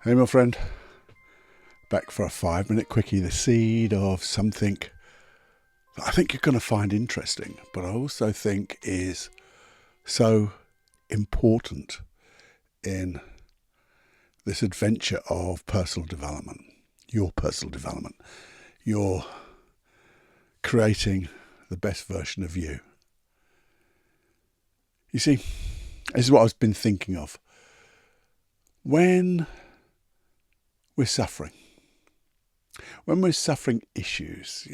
Hey my friend, back for a 5-minute quickie, the seed of something that I think you're going to find interesting, but I also think is so important in this adventure of personal development, your personal development. You're creating the best version of you. You see, this is what I've been thinking of. When we're suffering issues,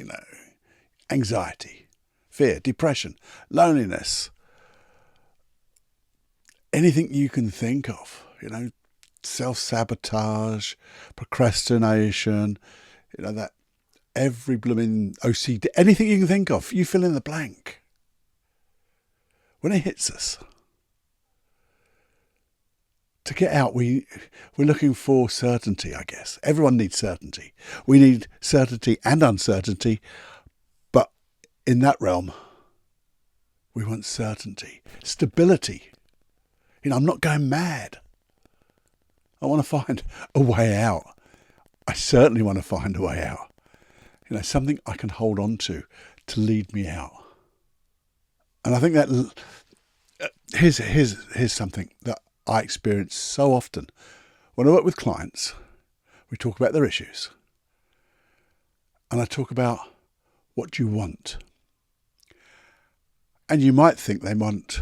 anxiety, fear, depression, loneliness, anything you can think of, self-sabotage, procrastination, that every blooming OCD, anything you can think of, you fill in the blank. When it hits us, to get out, we're looking for certainty, I guess. Everyone needs certainty. We need certainty and uncertainty, but in that realm, we want certainty, stability. I'm not going mad. I want to find a way out. I certainly want to find a way out. Something I can hold on to lead me out. And I think that here's something that I experience so often. When I work with clients, we talk about their issues. And I talk about what you want. And you might think they want,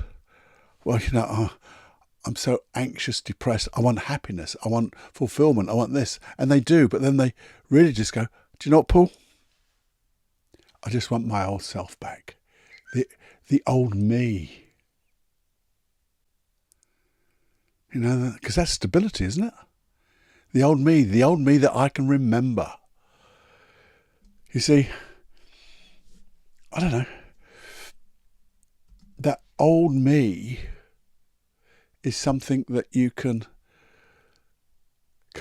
I'm so anxious, depressed. I want happiness. I want fulfillment. I want this. And they do. But then they really just go, do you know what, Paul? I just want my old self back. The old me. Because that's stability, isn't it? The old me that I can remember. You see, I don't know. That old me is something that you can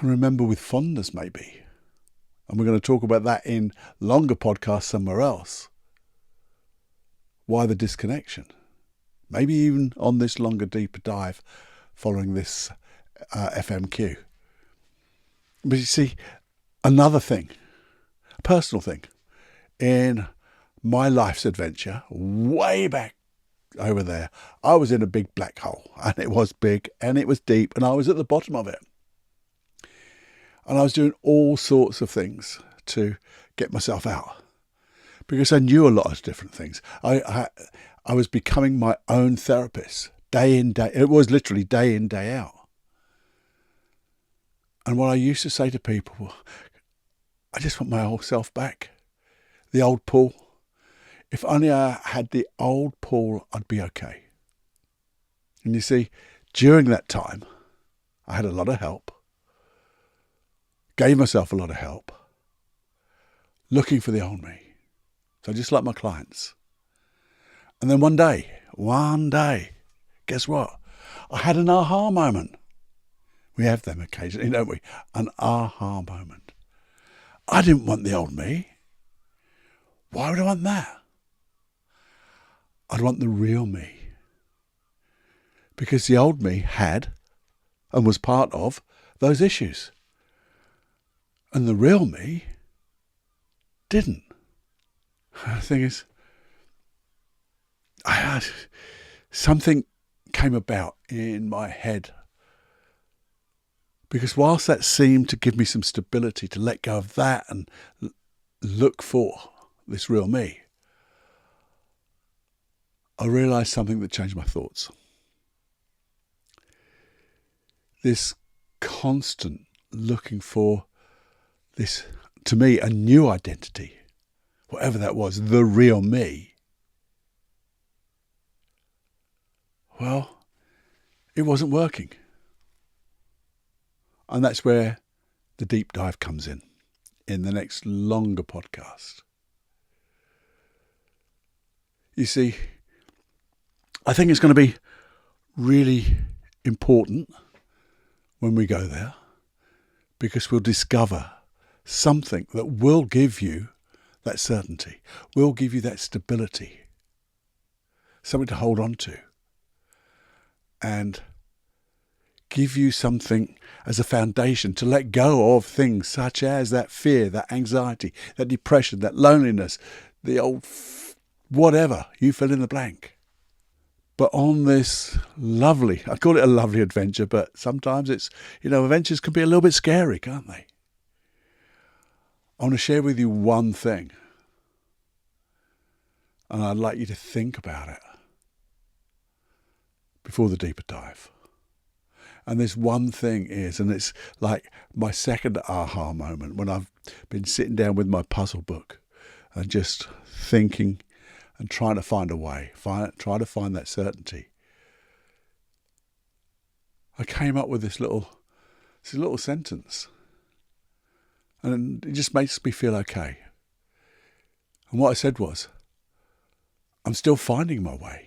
remember with fondness, maybe. And we're going to talk about that in longer podcasts somewhere else. Why the disconnection? Maybe even on this longer, deeper dive following this FMQ. But you see, another thing, a personal thing, in my life's adventure, way back over there, I was in a big black hole, and it was big and it was deep, and I was at the bottom of it. And I was doing all sorts of things to get myself out, because I knew a lot of different things. I was becoming my own therapist, day in, day. It was literally day in, day out. And what I used to say to people, I just want my old self back. The old Paul. If only I had the old Paul, I'd be okay. And you see, during that time, I had a lot of help. Gave myself a lot of help. Looking for the old me. So just like my clients. And then one day, guess what? I had an aha moment. We have them occasionally, don't we? An aha moment. I didn't want the old me. Why would I want that? I'd want the real me. Because the old me had and was part of those issues. And the real me didn't. The thing is, something came about in my head. Because whilst that seemed to give me some stability to let go of that and look for this real me, I realised something that changed my thoughts. This constant looking for this, to me, a new identity, whatever that was, the real me. Well, it wasn't working. And that's where the deep dive comes in the next longer podcast. You see, I think it's going to be really important when we go there, because we'll discover something that will give you that certainty, will give you that stability, something to hold on to, and give you something as a foundation to let go of things such as that fear, that anxiety, that depression, that loneliness, the old whatever, you fill in the blank. But on this lovely, I call it a lovely adventure, but sometimes it's, adventures can be a little bit scary, can't they? I want to share with you one thing, and I'd like you to think about it before the deeper dive. And this one thing is, and it's like my second aha moment when I've been sitting down with my puzzle book and just thinking and trying to find a way, try to find that certainty. I came up with this little sentence, and it just makes me feel okay. And what I said was, I'm still finding my way.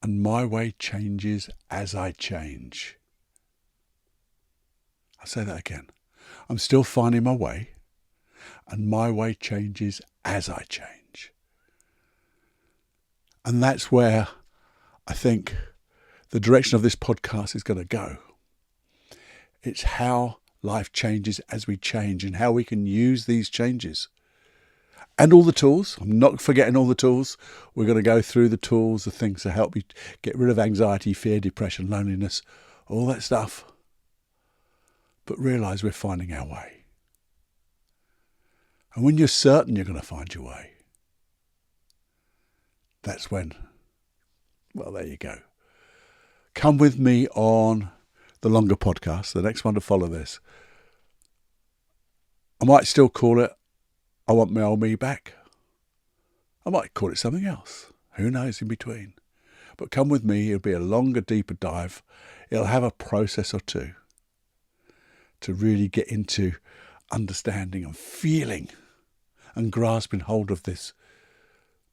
And my way changes as I change. I'll say that again. I'm still finding my way, and my way changes as I change. And that's where I think the direction of this podcast is going to go. It's how life changes as we change, and how we can use these changes. And all the tools. I'm not forgetting all the tools. We're going to go through the tools, the things to help you get rid of anxiety, fear, depression, loneliness, all that stuff. But realise we're finding our way. And when you're certain you're going to find your way, that's when, well, there you go. Come with me on the longer podcast, the next one to follow this. I might still call it I Want My Old Me Back. I might call it something else. Who knows in between? But come with me. It'll be a longer, deeper dive. It'll have a process or two to really get into understanding and feeling and grasping hold of this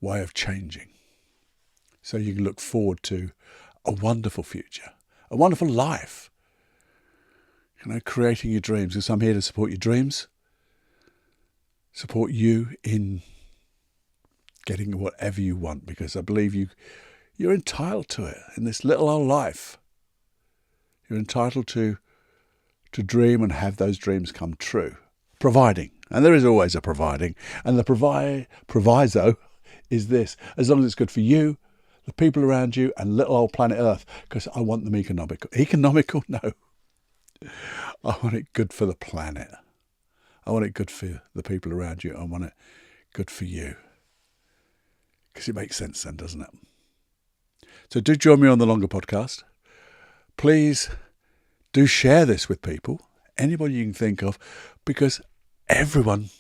way of changing. So you can look forward to a wonderful future, a wonderful life. Creating your dreams. Because I'm here to support your dreams. Support you in getting whatever you want, because I believe you're entitled to it in this little old life. You're entitled to dream and have those dreams come true. Providing, and there is always a providing, and the proviso is this: as long as it's good for you, the people around you, and little old planet Earth, because I want them economical. Economical? No. I want it good for the planet. I want it good for the people around you. I want it good for you. Because it makes sense then, doesn't it? So do join me on the longer podcast. Please do share this with people, anybody you can think of, because everyone,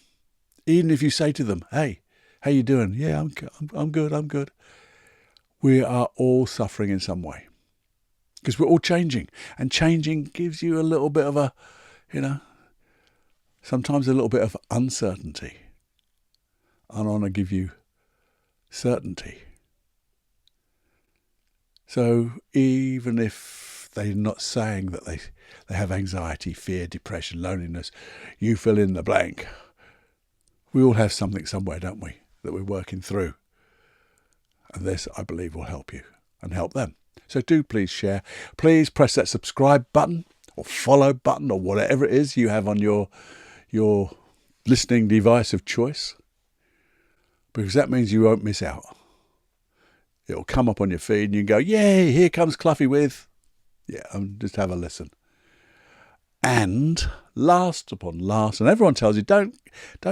even if you say to them, hey, how you doing? Yeah, I'm good. We are all suffering in some way. Because we're all changing. And changing gives you a little bit of sometimes a little bit of uncertainty. And I want to give you certainty. So even if they're not saying that they have anxiety, fear, depression, loneliness, you fill in the blank. We all have something somewhere, don't we, that we're working through. And this, I believe, will help you and help them. So do please share. Please press that subscribe button or follow button or whatever it is you have on your listening device of choice, because that means you won't miss out. It'll come up on your feed and you can go, yay, here comes Cluffy with, just have a listen. And last upon last, and everyone tells you, don't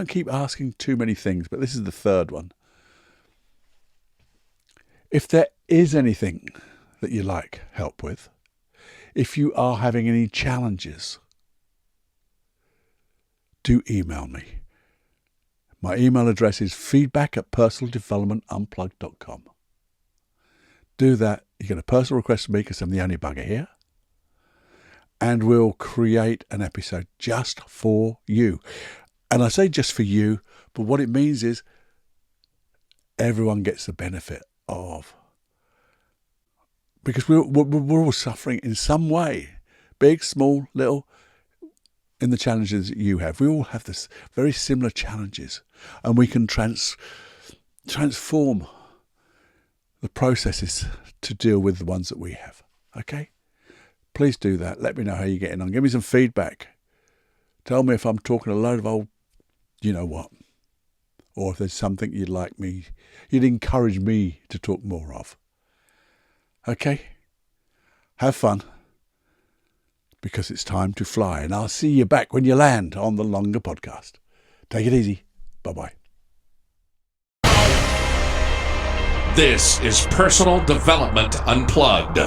keep asking too many things, but this is the third one. If there is anything that you like help with, if you are having any challenges, do email me. My email address is feedback@personaldevelopmentunplugged.com. Do that. You get a personal request from me because I'm the only bugger here. And we'll create an episode just for you. And I say just for you, but what it means is everyone gets the benefit of. Because we're all suffering in some way. Big, small, little. In the challenges that you have. We all have this very similar challenges, and we can transform the processes to deal with the ones that we have. Okay? Please do that. Let me know how you're getting on. Give me some feedback. Tell me if I'm talking a load of old, you know what, or if there's something you'd encourage me to talk more of. Okay? Have fun, because it's time to fly, and I'll see you back when you land on the longer podcast. Take it easy. Bye-bye. This is Personal Development Unplugged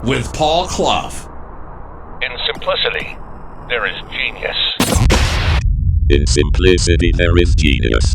with Paul Clough. In simplicity, there is genius. In simplicity, there is genius.